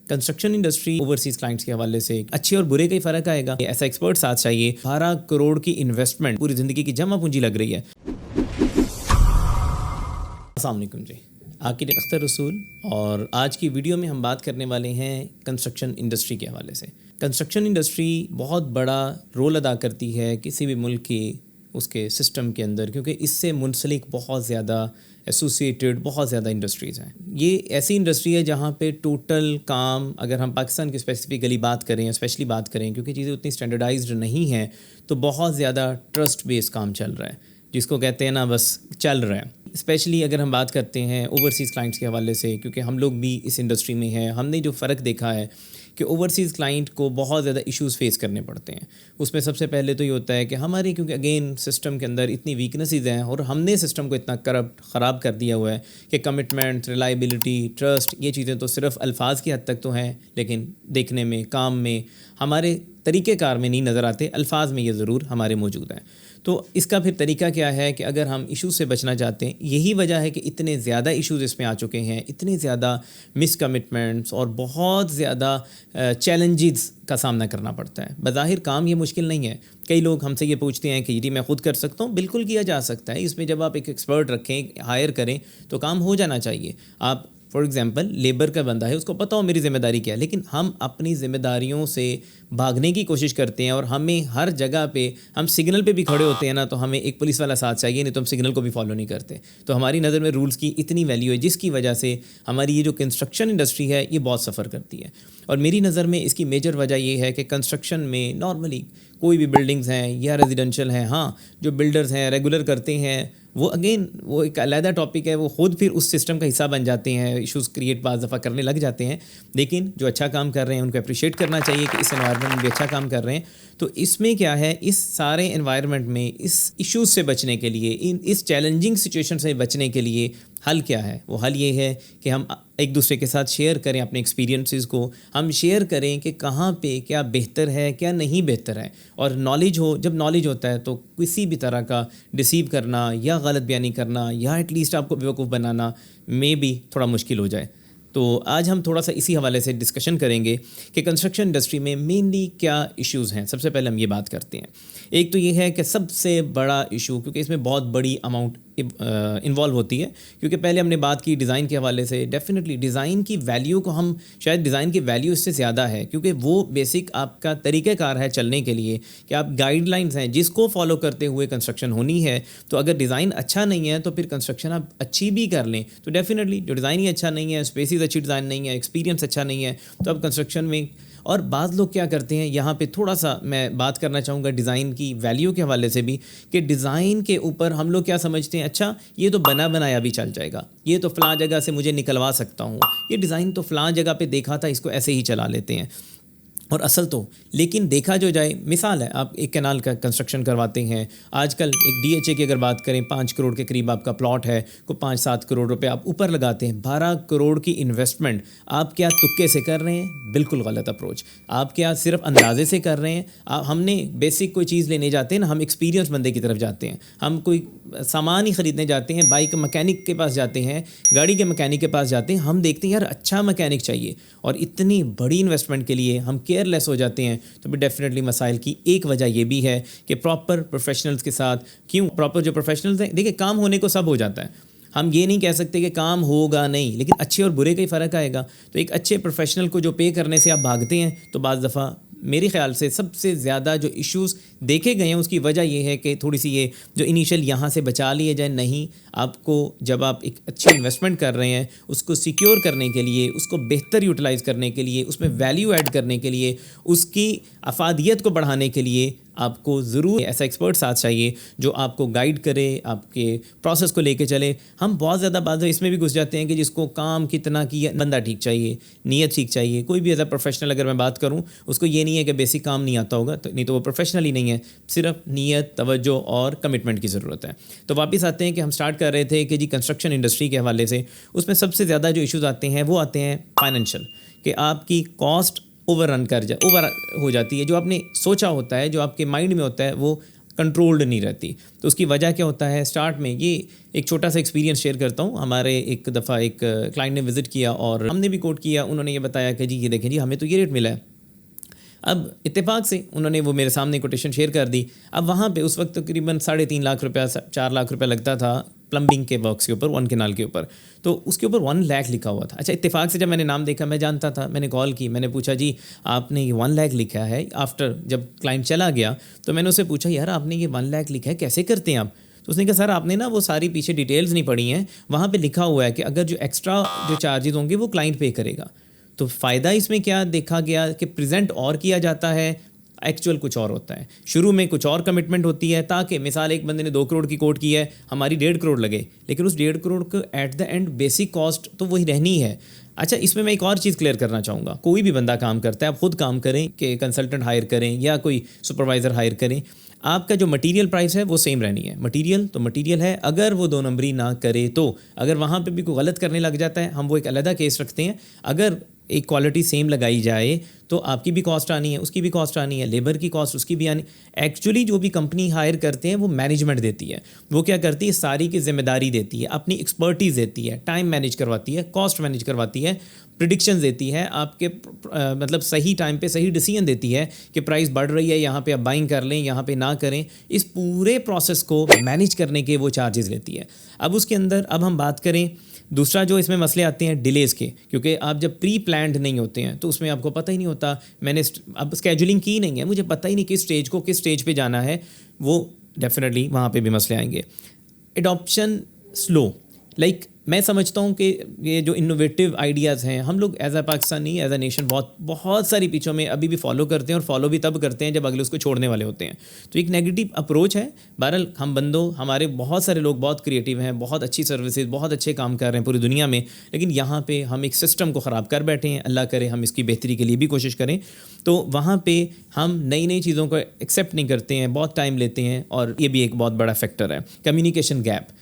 Construction industry overseas clients के हवाले से अच्छे और बुरे का ही फ़र्क आएगा। ऐसा एक्सपर्ट साथ चाहिए। 12 करोड़ की इन्वेस्टमेंट पूरी ज़िंदगी की जमा पूंजी लग रही है। अस्सलाम वालेकुम जी, आर्किटेक्ट अख्तर रसूल, और आज की वीडियो में हम बात करने वाले हैं कंस्ट्रक्शन इंडस्ट्री के हवाले से। कंस्ट्रक्शन इंडस्ट्री बहुत बड़ा रोल अदा करती है किसी भी मुल्क की उसके सिस्टम के अंदर, क्योंकि इससे मुंसलिक बहुत ज़्यादा एसोसिएटेड बहुत ज़्यादा इंडस्ट्रीज़ हैं। ये ऐसी इंडस्ट्री है जहाँ पे टोटल काम, अगर हम पाकिस्तान की स्पेसिफिकली बात करें, स्पेशली बात करें, क्योंकि चीज़ें उतनी स्टैंडर्डाइज्ड नहीं हैं, तो बहुत ज़्यादा ट्रस्ट बेस्ड काम चल रहा है, जिसको कहते हैं ना बस चल रहा है। स्पेशली अगर हम बात करते हैं ओवरसीज़ क्लाइंट्स के हवाले से, क्योंकि हम लोग भी इस इंडस्ट्री में हैं, हमने जो फ़र्क देखा है कि ओवरसीज़ क्लाइंट को बहुत ज़्यादा इश्यूज़ फेस करने पड़ते हैं। उसमें सबसे पहले तो ये होता है कि हमारी, क्योंकि अगेन सिस्टम के अंदर इतनी वीकनेसेस हैं और हमने सिस्टम को इतना ख़राब कर दिया हुआ है कि कमिटमेंट, रिलायबिलिटी, ट्रस्ट, ये चीज़ें तो सिर्फ अल्फाज की हद तक तो हैं, लेकिन देखने में, काम में, हमारे तरीक़ेकार में नहीं नज़र आते। अल्फाज में ये ज़रूर हमारे मौजूद हैं। तो इसका फिर तरीका क्या है कि अगर हम इशू से बचना चाहते हैं, यही वजह है कि इतने ज़्यादा इश्यूज़ इसमें आ चुके हैं, इतने ज़्यादा मिस कमिटमेंट्स और बहुत ज़्यादा चैलेंजेस का सामना करना पड़ता है। बज़ाहिर काम ये मुश्किल नहीं है। कई लोग हमसे ये पूछते हैं कि जी मैं ख़ुद कर सकता हूँ। बिल्कुल किया जा सकता है। इसमें जब आप एक एक्सपर्ट रखें, हायर करें, तो काम हो जाना चाहिए। आप फॉर एग्ज़ाम्पल लेबर का बंदा है, उसको पता हो मेरी ज़िम्मेदारी क्या है, लेकिन हम अपनी ज़िम्मेदारियों से भागने की कोशिश करते हैं और हमें हर जगह पे, हम सिग्नल पे भी खड़े होते हैं ना, तो हमें एक पुलिस वाला साथ चाहिए, नहीं तो हम सिग्नल को भी फॉलो नहीं करते। तो हमारी नज़र में रूल्स की इतनी वैल्यू है, जिसकी वजह से हमारी ये जो कंस्ट्रक्शन इंडस्ट्री है ये बहुत सफ़र करती है। और मेरी नज़र में इसकी मेजर वजह ये है कि कंस्ट्रक्शन में नॉर्मली कोई भी बिल्डिंग्स हैं या रेजिडेंशियल हैं, हाँ जो बिल्डर्स हैं रेगुलर करते हैं, वो अगेन वो एक अलहदा टॉपिक है, वो ख़ुद फिर उस सिस्टम का हिस्सा बन जाते हैं, इश्यूज़ क्रिएट बाज़ दफ़ा करने लग जाते हैं। लेकिन जो अच्छा काम कर रहे हैं उनको अप्रिशिएट करना चाहिए कि इस एनवायरनमेंट में भी अच्छा काम कर रहे हैं। तो इसमें क्या है, इस सारे एनवायरनमेंट में इस इश्यूज़ से बचने के लिए, इस चैलेंजिंग सिचुएशन से बचने के लिए हल क्या है? वो हल ये है कि हम एक दूसरे के साथ शेयर करें अपने एक्सपीरियंसेस को, हम शेयर करें कि कहाँ पे क्या बेहतर है, क्या नहीं बेहतर है। और नॉलेज हो, जब नॉलेज होता है तो किसी भी तरह का डिसीव करना या गलत बयानी करना या एटलीस्ट आपको बेवकूफ़ बनाना में भी थोड़ा मुश्किल हो जाए। तो आज हम थोड़ा सा इसी हवाले से डिस्कशन करेंगे कि कंस्ट्रक्शन इंडस्ट्री में मेनली क्या इश्यूज़ हैं। सबसे पहले हम ये बात करते हैं। एक तो ये है कि सबसे बड़ा इशू, क्योंकि इसमें बहुत बड़ी अमाउंट इन्वॉल्व होती है, क्योंकि पहले हमने बात की डिज़ाइन के हवाले से। डेफिनेटली डिज़ाइन की वैल्यू को हम, शायद डिज़ाइन की वैल्यू इससे ज़्यादा है, क्योंकि वो बेसिक आपका तरीक़ेकार है चलने के लिए, कि आप गाइडलाइंस हैं जिसको फॉलो करते हुए कंस्ट्रक्शन होनी है। तो अगर डिज़ाइन अच्छा नहीं है तो फिर कंस्ट्रक्शन आप अच्छी भी कर लें तो डेफिनेटली जो डिज़ाइन ही अच्छा नहीं है, स्पेसिस अच्छी डिज़ाइन नहीं है, एक्सपीरियंस अच्छा नहीं है, तो अब कंस्ट्रक्शन में। और बाज़ लोग क्या करते हैं, यहाँ पे थोड़ा सा मैं बात करना चाहूँगा डिज़ाइन की वैल्यू के हवाले से भी, कि डिज़ाइन के ऊपर हम लोग क्या समझते हैं, अच्छा ये तो बना बनाया भी चल जाएगा, ये तो फ़लाँ जगह से मुझे निकलवा सकता हूँ, ये डिज़ाइन तो फ़लाँ जगह पे देखा था, इसको ऐसे ही चला लेते हैं। और असल तो, लेकिन देखा जो जाए, मिसाल है आप एक कैनाल का कंस्ट्रक्शन करवाते हैं, आजकल एक DHA की अगर बात करें 5 करोड़ के करीब आपका प्लॉट है, को 5-7 करोड़ रुपए आप ऊपर लगाते हैं, 12 करोड़ की इन्वेस्टमेंट आप क्या तुक्के से कर रहे हैं? बिल्कुल गलत अप्रोच। आप क्या सिर्फ अंदाजे से कर रहे हैं? हमने बेसिक कोई चीज़ लेने जाते हैं ना, हम एक्सपीरियंस बंदे की तरफ जाते हैं, हम कोई सामान ही ख़रीदने जाते हैं, बाइक मैकेनिक के पास जाते हैं, गाड़ी के मैकेनिक के पास जाते हैं, हम देखते हैं यार अच्छा मैकेनिक चाहिए, और इतनी बड़ी इन्वेस्टमेंट के लिए हम केयरलेस हो जाते हैं। तो भी डेफिनेटली मसाइल की एक वजह ये भी है कि प्रॉपर प्रोफेशनल्स के साथ, क्यों प्रॉपर जो प्रोफेशनल्स हैं, देखिए काम होने को सब हो जाता है, हम ये नहीं कह सकते कि काम होगा नहीं, लेकिन अच्छे और बुरे का ही फ़र्क आएगा। तो एक अच्छे प्रोफेशनल को जो पे करने से आप भागते हैं, तो बाज़ दफ़ा मेरे ख़्याल से सबसे ज़्यादा जो इश्यूज़ देखे गए हैं उसकी वजह यह है कि थोड़ी सी ये जो इनिशियल यहाँ से बचा लिए जाए। नहीं, आपको जब आप एक अच्छी इन्वेस्टमेंट कर रहे हैं, उसको सिक्योर करने के लिए, उसको बेहतर यूटिलाइज़ करने के लिए, उसमें वैल्यू ऐड करने के लिए, उसकी अफादियत को बढ़ाने के लिए आपको ज़रूर ऐसा एक्सपर्ट साथ चाहिए जो आपको गाइड करे, आपके प्रोसेस को लेके चले। हम बहुत ज़्यादा बात इसमें भी घुस जाते हैं कि जिसको काम कितना किया, बंदा ठीक चाहिए, नीयत ठीक चाहिए। कोई भी एज अ प्रोफेशनल अगर मैं बात करूँ, उसको ये नहीं है कि बेसिक काम नहीं आता होगा, तो नहीं तो वो प्रोफेशनल ही नहीं है, सिर्फ नीयत, तवज्जो और कमिटमेंट की ज़रूरत है। तो वापस आते हैं कि हम स्टार्ट कर रहे थे कि जी कंस्ट्रक्शन इंडस्ट्री के हवाले से, उसमें सबसे ज़्यादा जो इश्यूज़ आते हैं वो आते हैं फाइनेंशियल, कि आपकी कॉस्ट ओवर हो जाती है। जो आपने सोचा होता है, जो आपके माइंड में होता है, वो کنٹرولڈ نہیں رہتی. تو اس کی وجہ کیا ہوتا ہے؟ اسٹارٹ میں یہ ایک چھوٹا سا ایکسپیرینس شیئر کرتا ہوں. ہمارے ایک دفعہ ایک کلائنٹ نے وزٹ کیا اور ہم نے بھی کوٹ کیا. انہوں نے یہ بتایا کہ جی یہ دیکھیں جی ہمیں تو یہ ریٹ ملا ہے. اب اتفاق سے انہوں نے وہ میرے سامنے کوٹیشن شیئر کر دی. اب وہاں پہ اس وقت تقریباً 3.5 لاکھ روپیہ 4 لاکھ روپیہ لگتا تھا پلمبنگ کے ورکس کے اوپر 1 کینال کے اوپر. تو اس کے اوپر 1 لاکھ لکھا ہوا تھا. اچھا اتفاق سے جب میں نے نام دیکھا میں جانتا تھا, میں نے کال کی, میں نے پوچھا جی آپ نے یہ 1 لاکھ لکھا ہے. آفٹر جب کلائنٹ چلا گیا تو میں نے اسے پوچھا یار آپ نے یہ 1 لاکھ لکھا ہے کیسے کرتے ہیں آپ؟ تو اس نے کہا سر آپ نے نا وہ ساری پیچھے ڈیٹیلز نہیں پڑھی ہیں, وہاں پہ لکھا ہوا ہے کہ اگر جو ایکسٹرا جو چارجز ہوں گے وہ کلائنٹ پے کرے گا. تو فائدہ اس میں کیا دیکھا گیا کہ پریزنٹ اور کیا جاتا ہے, ایکچوئل کچھ اور ہوتا ہے. شروع میں کچھ اور کمٹمنٹ ہوتی ہے تاکہ مثال ایک بندے نے 2 کروڑ کی کوٹ کی ہے, ہماری 1.5 کروڑ لگے, لیکن اس 1.5 کروڑ کو at the end basic cost تو وہی رہنی ہے. اچھا اس میں ایک اور چیز کلیئر کرنا چاہوں گا. کوئی بھی بندہ کام کرتا ہے, آپ خود کام کریں کہ کنسلٹنٹ ہائر کریں یا کوئی سپروائزر ہائر کریں, آپ کا جو مٹیریل پرائس ہے وہ سیم رہنی ہے. مٹیریل تو مٹیریل ہے, اگر وہ 2 نمبری نہ کرے تو اگر وہاں پہ بھی کوئی غلط کرنے لگ جاتا ہے ہم وہ ایک علیحدہ کیس رکھتے ہیں. اگر ایک کوالٹی سیم لگائی جائے تو آپ کی بھی کاسٹ آنی ہے, اس کی بھی کاسٹ آنی ہے, لیبر کی کاسٹ اس کی بھی آنی. ایکچولی جو بھی کمپنی ہائر کرتے ہیں وہ مینجمنٹ دیتی ہے, وہ کیا کرتی ہے ساری کی ذمہ داری دیتی ہے, اپنی ایکسپرٹیز دیتی ہے, ٹائم مینیج کرواتی ہے, کاسٹ مینیج کرواتی ہے, پریڈکشنز دیتی ہے, آپ کے مطلب صحیح ٹائم پہ صحیح ڈیسیژن دیتی ہے کہ پرائس بڑھ رہی ہے یہاں پہ آپ بائنگ کر لیں, یہاں پہ نہ کریں. اس پورے پروسیس کو مینیج کرنے کے وہ چارجز لیتی ہے. اب اس کے اندر اب ہم بات کریں دوسرا جو اس میں مسئلے آتے ہیں ڈیلیز کے, کیونکہ آپ جب پری پلانڈ نہیں ہوتے ہیں تو اس میں آپ کو پتہ ہی نہیں ہوتا, میں نے اب اسکیجولنگ کی نہیں ہے, مجھے پتہ ہی نہیں کس اسٹیج کو کس اسٹیج پہ جانا ہے, وہ ڈیفینیٹلی وہاں پہ بھی مسئلے آئیں گے. ایڈاپشن سلو, لائک میں سمجھتا ہوں کہ یہ جو انوویٹیو آئیڈیاز ہیں ہم لوگ as a Pakistani as a nation بہت ساری پیچھوں میں ابھی بھی فالو کرتے ہیں, اور فالو بھی تب کرتے ہیں جب اگلے اس کو چھوڑنے والے ہوتے ہیں. تو ایک نیگیٹو اپروچ ہے. بہرحال ہم بندوں ہمارے بہت سارے لوگ بہت کریٹیو ہیں, بہت اچھی سروسز بہت اچھے کام کر رہے ہیں پوری دنیا میں, لیکن یہاں پہ ہم ایک سسٹم کو خراب کر بیٹھے ہیں. اللہ کرے ہم اس کی بہتری کے لیے بھی کوشش کریں. تو وہاں پہ ہم نئی چیزوں کو ایکسیپٹ نہیں کرتے ہیں, بہت ٹائم لیتے ہیں, اور یہ بھی ایک بہت بڑا فیکٹر ہے. کمیونیکیشن گیپ,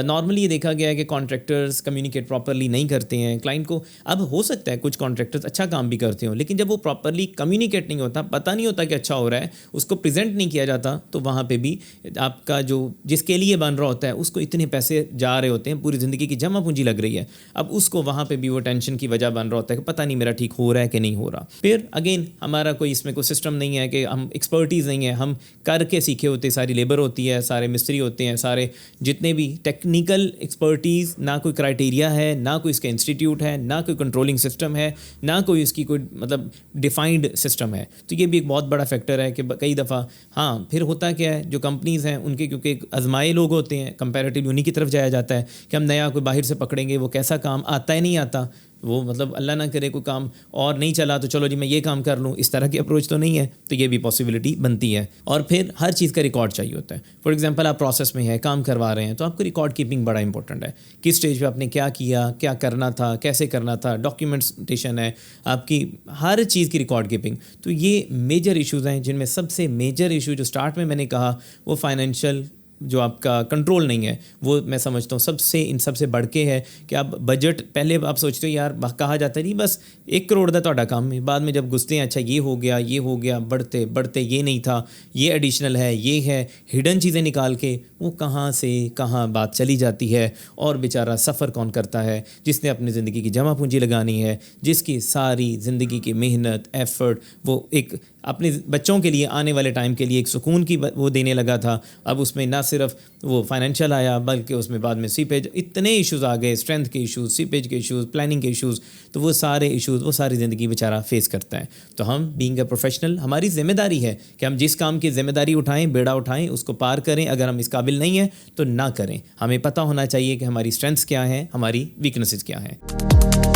نارملی یہ دیکھا گیا ہے کہ کانٹریکٹرز کمیونیکیٹ پراپرلی نہیں کرتے ہیں کلائنٹ کو. اب ہو سکتا ہے کچھ کانٹریکٹرز اچھا کام بھی کرتے ہوں, لیکن جب وہ پراپرلی کمیونیکیٹ نہیں ہوتا, پتہ نہیں ہوتا کہ اچھا ہو رہا ہے, اس کو پریزنٹ نہیں کیا جاتا, تو وہاں پہ بھی آپ کا جو جس کے لیے بن رہا ہوتا ہے اس کو اتنے پیسے جا رہے ہوتے ہیں, پوری زندگی کی جمع پونجی لگ رہی ہے, اب اس کو وہاں پہ بھی وہ ٹینشن کی وجہ بن رہا ہوتا ہے کہ پتہ نہیں میرا ٹھیک ہو رہا ہے کہ نہیں ہو رہا. پھر اگین ہمارا کوئی اس میں کوئی سسٹم نہیں ہے کہ ہم ایکسپرٹیز نہیں ہے, ہم کر کے سیکھے ہوتے, ساری لیبر ہوتی ہے, سارے مستری ہوتے ہیں, سارے جتنے بھی ٹیکنیکل ایکسپرٹیز, نہ کوئی کرائٹیریا ہے, نہ کوئی اس کا انسٹیٹیوٹ ہے, نہ کوئی کنٹرولنگ سسٹم ہے, نہ کوئی اس کی کوئی مطلب ڈیفائنڈ سسٹم ہے. تو یہ بھی ایک بہت بڑا فیکٹر ہے کہ کئی دفعہ ہاں پھر ہوتا کیا ہے, جو کمپنیز ہیں ان کے کیونکہ ازمائے لوگ ہوتے ہیں, کمپیریٹیولی انہیں کی طرف جایا جاتا ہے کہ ہم نیا کوئی باہر سے پکڑیں گے, وہ کیسا کام آتا ہے نہیں آتا, وہ مطلب اللہ نہ کرے کوئی کام اور نہیں چلا تو چلو جی میں یہ کام کر لوں, اس طرح کی اپروچ تو نہیں ہے. تو یہ بھی پاسبلٹی بنتی ہے. اور پھر ہر چیز کا ریکارڈ چاہیے ہوتا ہے. فار ایگزامپل آپ پروسیس میں ہے, کام کروا رہے ہیں, تو آپ کو ریکارڈ کیپنگ بڑا امپورٹنٹ ہے. کس اسٹیج پہ آپ نے کیا کیا, کیا کرنا تھا, کیسے کرنا تھا, ڈاکیومنٹیشن ہے آپ کی, ہر چیز کی ریکارڈ کیپنگ. تو یہ میجر ایشوز ہیں, جن میں سب سے میجر ایشو جو اسٹارٹ میں نے کہا وہ فائنینشیل جو آپ کا کنٹرول نہیں ہے, وہ میں سمجھتا ہوں ان سب سے بڑھ کے ہے کہ آپ بجٹ پہلے آپ سوچتے ہو یار کہا جاتا ہے نہیں بس 1 کروڑ دا تہاڈا کام ہے, بعد میں جب گھستے ہیں اچھا یہ ہو گیا بڑھتے یہ نہیں تھا, یہ ایڈیشنل ہے, یہ ہے, ہڈن چیزیں نکال کے وہ کہاں سے کہاں بات چلی جاتی ہے. اور بیچارہ سفر کون کرتا ہے, جس نے اپنی زندگی کی جمع پونجی لگانی ہے, جس کی ساری زندگی کی محنت ایفرٹ وہ ایک اپنے بچوں کے لیے آنے والے ٹائم کے لیے ایک سکون کی وہ دینے لگا تھا. اب اس میں نہ صرف وہ فائنینشیل آیا بلکہ اس میں بعد میں سیپیج, اتنے ایشوز آ گئے, اسٹرینتھ کے ایشوز, سیپیج کے ایشوز, پلاننگ کے ایشوز. تو وہ سارے ایشوز وہ ساری زندگی بیچارہ فیس کرتا ہے. تو ہم بینگ اے پروفیشنل ہماری ذمہ داری ہے کہ ہم جس کام کی ذمہ داری اٹھائیں, بیڑا اٹھائیں, اس کو پار کریں. اگر ہم اس قابل نہیں ہیں تو نہ کریں. ہمیں پتہ ہونا چاہیے کہ ہماری اسٹرینتھس کیا ہیں, ہماری ویکنیسز کیا ہیں.